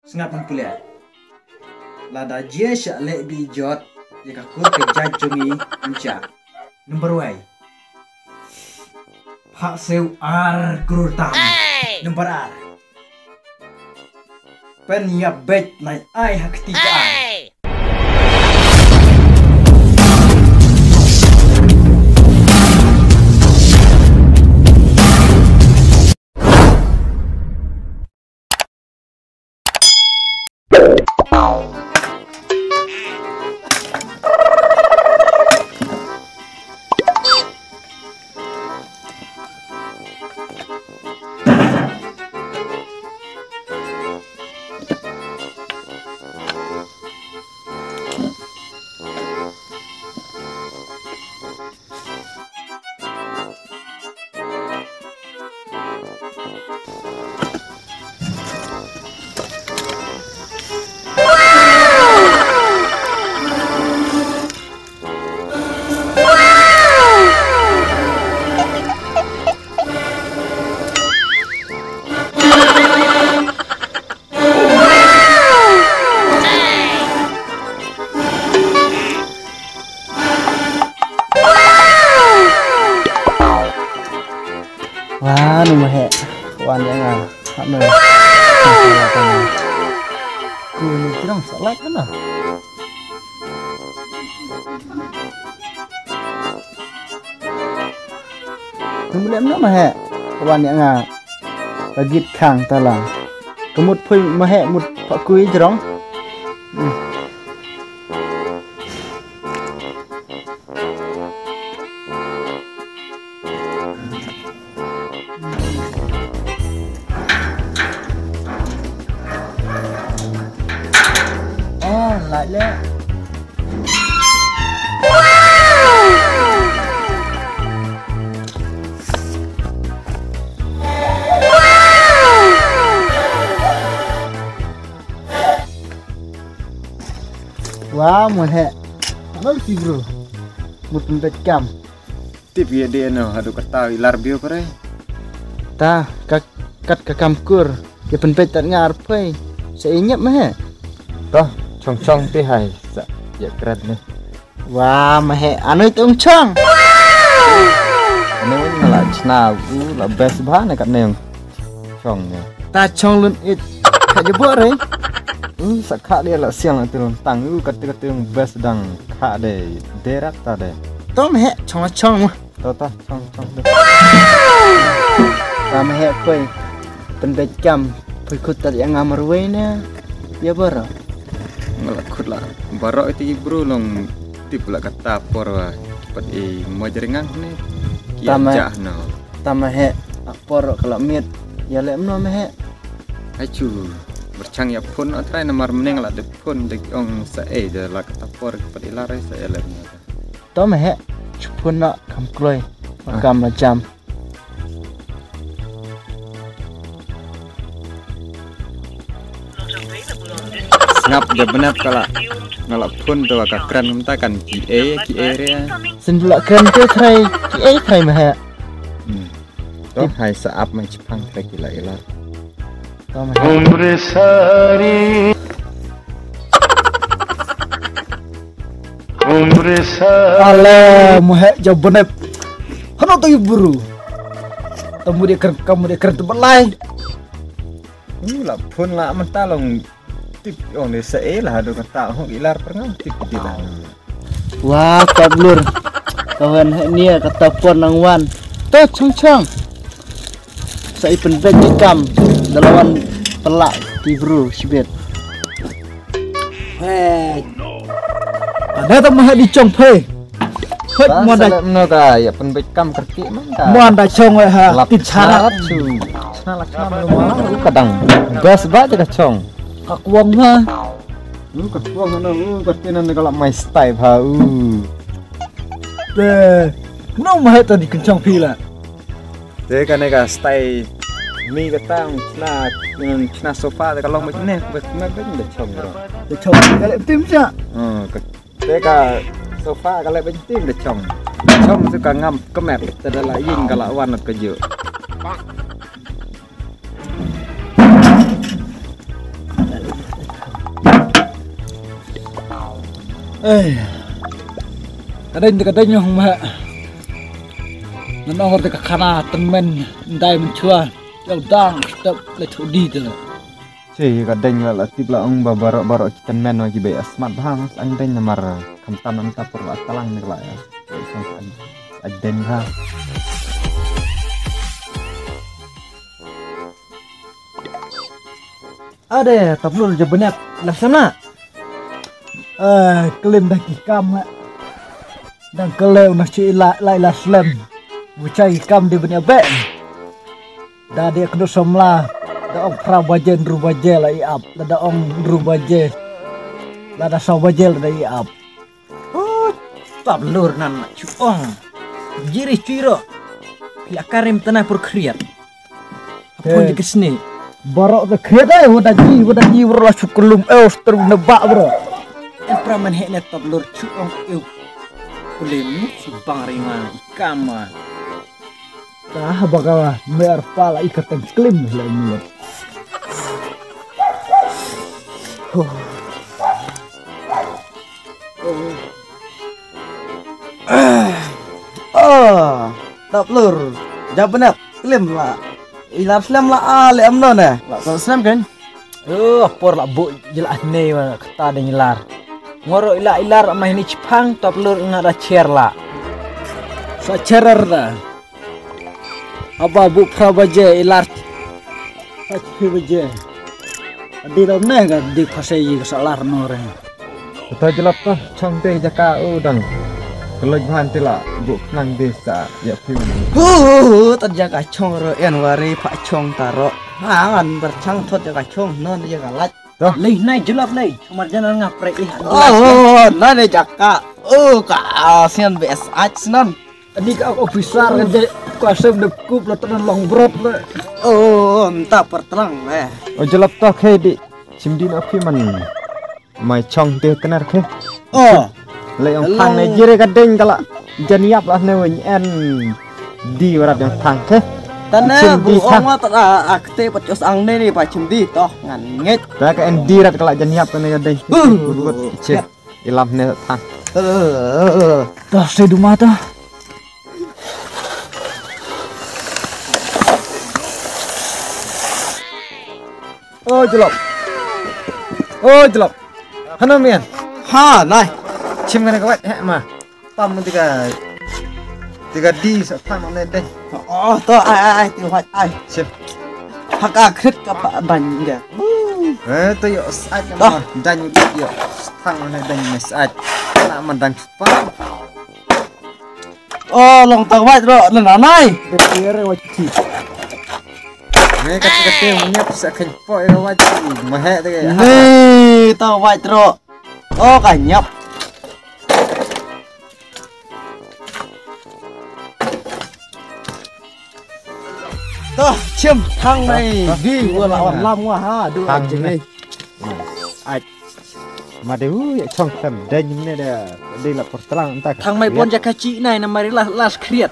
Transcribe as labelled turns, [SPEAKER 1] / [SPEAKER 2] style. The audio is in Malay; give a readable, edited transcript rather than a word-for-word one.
[SPEAKER 1] Sengat mengkuliah. Lada jia syak lek bijot jika kur ke jajungi enca. Number way. Hak sew ar kurur tam. Number ar. Pen ya bet naik ai hak ketiga.
[SPEAKER 2] Wah, nomor hek, kawan yang hak no. Kulit kurang salah kan lah. Kemudian nama hek, kawan yang bagit kang talang. Kemud pui mahek mud pak kui jerong. Lại lên. Wow, một hệ rất gì bro, một bịch cam.
[SPEAKER 3] Tip ya dia no, aduh kata ilar bio kore.
[SPEAKER 2] Ta kat cam kur, cái phần bịch tận ngar phơi, sẽ nhấp mà hệ.
[SPEAKER 3] Toh, chong ti hai, ya keren nih.
[SPEAKER 2] Wah, mà hệ anh ơi ông chong.
[SPEAKER 3] Ini malah cina, lah best banget kat neng. Chong nih.
[SPEAKER 2] Ta chong luôn it, kayak jebor eh.
[SPEAKER 3] Sakak dia lah siang nanti lontang, kata yang best dang kak deh, derak ta deh.
[SPEAKER 2] Tao mà hệ chong mà.
[SPEAKER 3] Toh, chong deh.
[SPEAKER 2] Ta mà hệ phơi, phần bịch cam, phơi khut tadi yang ngamar way nya, ya bor.
[SPEAKER 3] Ngelakut lah, barok itu bro long tip lah kata por wah, cepat mau jaringan nih. Kiajah no.
[SPEAKER 2] Tama he, por kalau miet, ya lem no me he.
[SPEAKER 3] Acu, bercang ya pun, atrai nomor meneng lah pun dek ong saya dah lah kata por cepat ilarai saya lem.
[SPEAKER 2] Tama he, pun nak kam kloy, kam macam.
[SPEAKER 3] Ngap dia benar kalau pun tu agak keren mentakan QA ria.
[SPEAKER 2] Sendulak keren tu try mah he.
[SPEAKER 3] Toh hai saap main Jepang try gila ilar.
[SPEAKER 2] Tama he. Alah, muhe jauh bener. Hano tu buru. Kamu dia keren tu belai.
[SPEAKER 3] Lah pun lah mentalong tip on de saya lah ada kata hok ilar pernah tip dilang.
[SPEAKER 2] Wah, kablur. Kawan ni kata pon nang wan. Tu chong. Saya penbet kam dalawan pelak di bro sibet. Hei. Ada tak mah di chong phe. Hoi mo da
[SPEAKER 3] no ka ya penbet kam kerti man ka.
[SPEAKER 2] Mo da chong ha tip syarat
[SPEAKER 3] cu. Salah lu kadang gas ba ka chong.
[SPEAKER 2] Kakuang mah.
[SPEAKER 3] Lu ketuang no kertinan kalau mai style ha.
[SPEAKER 2] No mah tadi kencang pila.
[SPEAKER 3] Thế cái này cả style mi cái tang chna sofa kalau macam ni betul betul chong rồi.
[SPEAKER 2] Để chong cái lại tim cha.
[SPEAKER 3] Thế cả sofa kalau bentim dah chong. Chong suka ngam kemer tada lain kalau warna keju.
[SPEAKER 2] kadang yang mah nong orang kana temen dai mencua yang dang step le thudi tu
[SPEAKER 3] si kadang lah tibla ong barok kita men lagi bay asmat bang ang den namar kamtan ang tapur atalang ni lah ya aden ha
[SPEAKER 2] ada tablur je banyak lah sana kelim dah kikam dan keleu nak cila laila slam bucai kam di banyak be dah dia kena somla dah ong prabajen rubaje lah iap dah ong rubaje dah sabaje lah iap
[SPEAKER 1] tablur nan cuong jiri ciro ya karim tanah pur kriat apa di kesini
[SPEAKER 2] barok tu kriat udah ji bro syukulum terus nebak bro
[SPEAKER 1] en praman hekne tablur cuong eu kulim subang rima ikama
[SPEAKER 2] tah bagawa mer pala ikatan klim lah mulut
[SPEAKER 1] tablur jabenap klim lah ilar slam lah ale amno ne lah slam kan por lah bu jelas ne kata de ilar ngoro ilar mah ni cipang tablur ngada cer lah
[SPEAKER 2] sa cerer dah apa bu prabaje ilar sa prabaje di dalam ne kan di pasai salar nore
[SPEAKER 3] kita jelap kah cangte jaka udang kalau bahan tila bu nang desa ya piu
[SPEAKER 1] terjaga chong ro en wari pak chong taro hangan bercang tot jaga chong non jaga lat leh nai jelap nai cuma jangan ngapre nah ne jaka ka asian bes ach non
[SPEAKER 2] tadi kau officer kan jadi kuasa dekup lah tenan long brot lah
[SPEAKER 1] entah perterang leh
[SPEAKER 3] jelap tak he di cimdin api man mai chong te tenar ke le yang thang này jire kadeng kala janiap lah ne en di warat yang thang ke
[SPEAKER 1] tanah bu oma tak akte pecos ang ne ni pa cimdi toh ngan nget
[SPEAKER 3] ta ka en di rat kala janiap ne kadeng cek ilam ne thang
[SPEAKER 2] dah saya di mata
[SPEAKER 3] jelap hana mian
[SPEAKER 1] ha nai
[SPEAKER 3] chim kana kawat he ma tam tiga di sa thang ne de
[SPEAKER 1] to ai tiêu hoạch ai
[SPEAKER 3] chim
[SPEAKER 1] haka khrit ka pa ban dia
[SPEAKER 3] to yo sat ma dan yo thang ne dan mesat na man dan pa
[SPEAKER 1] long tang vai ro na nai
[SPEAKER 2] kira wajib
[SPEAKER 3] me kate nyap sa khan po ro wajib ma he de
[SPEAKER 1] ni tao vai ro cả nhập đó chiêm thang này đi vừa là hoàn lâm quá ha đưa
[SPEAKER 3] thang
[SPEAKER 1] chừng này
[SPEAKER 3] ai mà đều trong tầm đây như này đây là portalang
[SPEAKER 1] thang mày buôn cho cái chị này là mày là kriat